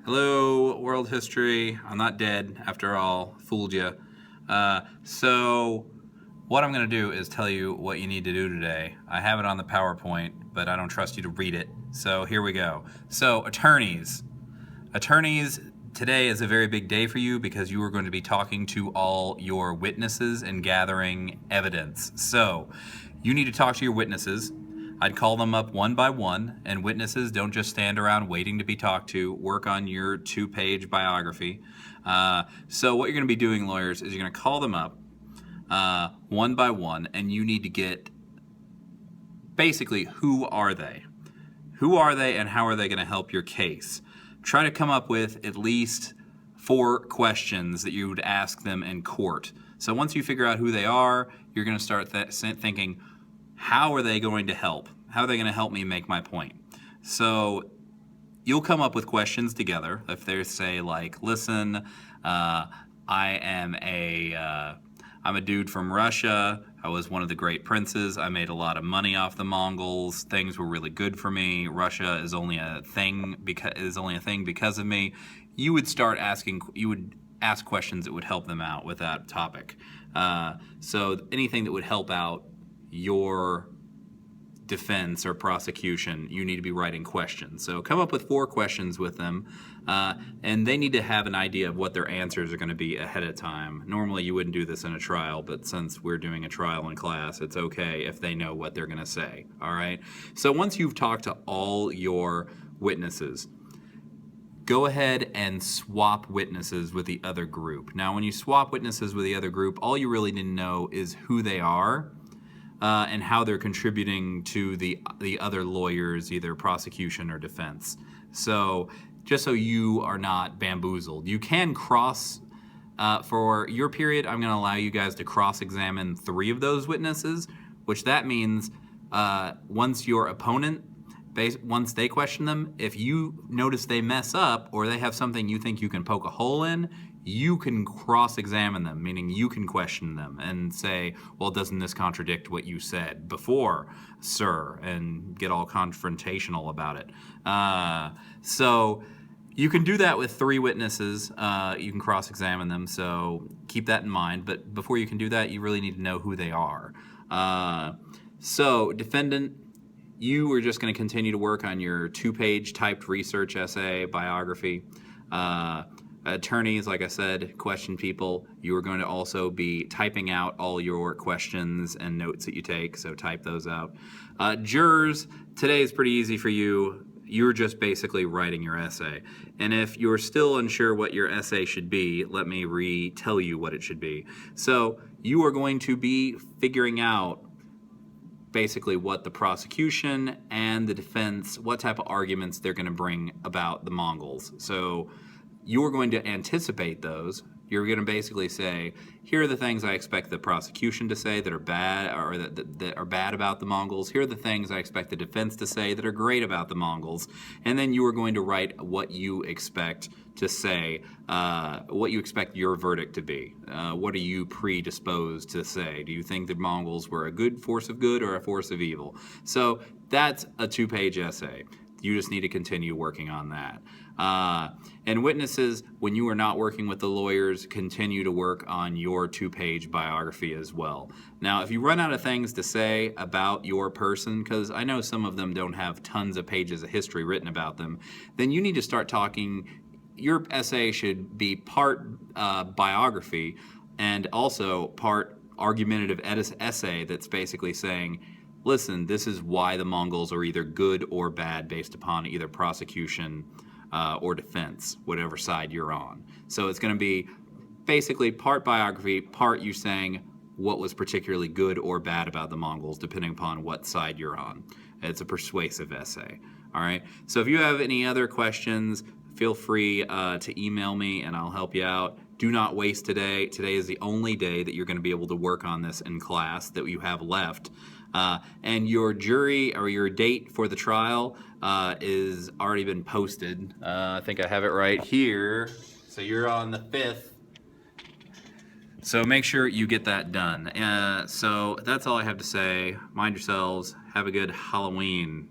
Hello, world history. I'm not dead after all. Fooled you. So what I'm going to do is tell you what you need to do today. I have it on the PowerPoint, but I don't trust you to read it. So here we go. So attorneys. Attorneys, today is a very big day for you because you are going to be talking to all your witnesses and gathering evidence. So you need to talk to your witnesses. I'd call them up one by one, and witnesses don't just stand around waiting to be talked to. Work on your 2-page biography. So what you're going to be doing, lawyers, is you're going to call them up one by one, and you need to get basically who are they? Who are they and how are they going to help your case? Try to come up with at least 4 questions that you would ask them in court. So once you figure out who they are, you're going to start thinking, how are they going to help? How are they going to help me make my point? So you'll come up with questions together. If they say like, listen, I'm a dude from Russia. I was one of the great princes. I made a lot of money off the Mongols. Things were really good for me. Russia is only a thing because of me. You would ask questions that would help them out with that topic. So anything that would help out your defense or prosecution, you need to be writing questions. So come up with 4 questions with them, and they need to have an idea of what their answers are going to be ahead of time. Normally you wouldn't do this in a trial, but since we're doing a trial in class, it's okay if they know what they're going to say. All right. So once you've talked to all your witnesses, go ahead and swap witnesses with the other group. Now, when you swap witnesses with the other group, all you really need to know is who they are and how they're contributing to the other lawyers, either prosecution or defense. So just so you are not bamboozled, you can cross, for your period, I'm going to allow you guys to cross-examine 3 of those witnesses, which that means once your opponent, once they question them, if you notice they mess up or they have something you think you can poke a hole in, you can cross-examine them, meaning you can question them and say, well, doesn't this contradict what you said before, sir, and get all confrontational about it. So you can do that with 3 witnesses. You can cross-examine them, so keep that in mind. But before you can do that, you really need to know who they are. So defendant, you are just going to continue to work on your 2-page typed research essay, biography. Attorneys, like I said, question people. You are going to also be typing out all your questions and notes that you take, so type those out. Jurors, today is pretty easy for you. You're just basically writing your essay. And if you're still unsure what your essay should be, let me retell you what it should be. So you are going to be figuring out basically what the prosecution and the defense, what type of arguments they're going to bring about the Mongols. So you're going to anticipate those. You're going to basically say, here are the things I expect the prosecution to say that are bad, or that are bad about the Mongols. Here are the things I expect the defense to say that are great about the Mongols. And then you are going to write what you expect to say, what you expect your verdict to be. What are you predisposed to say? Do you think the Mongols were a good force of good or a force of evil? So that's a 2-page essay. You just need to continue working on that. And witnesses, when you are not working with the lawyers, continue to work on your 2-page biography as well. Now, if you run out of things to say about your person, because I know some of them don't have tons of pages of history written about them, then you need to start talking. Your essay should be part biography and also part argumentative essay that's basically saying, listen, this is why the Mongols are either good or bad based upon either prosecution or defense, whatever side you're on. So it's going to be basically part biography, part you saying what was particularly good or bad about the Mongols, depending upon what side you're on. It's a persuasive essay. All right. So if you have any other questions, feel free to email me and I'll help you out. Do not waste today. Today is the only day that you're going to be able to work on this in class that you have left. And your jury or your date for the trial is already been posted. I think I have it right here. So you're on the 5th. So make sure you get that done. So that's all I have to say. Mind yourselves. Have a good Halloween.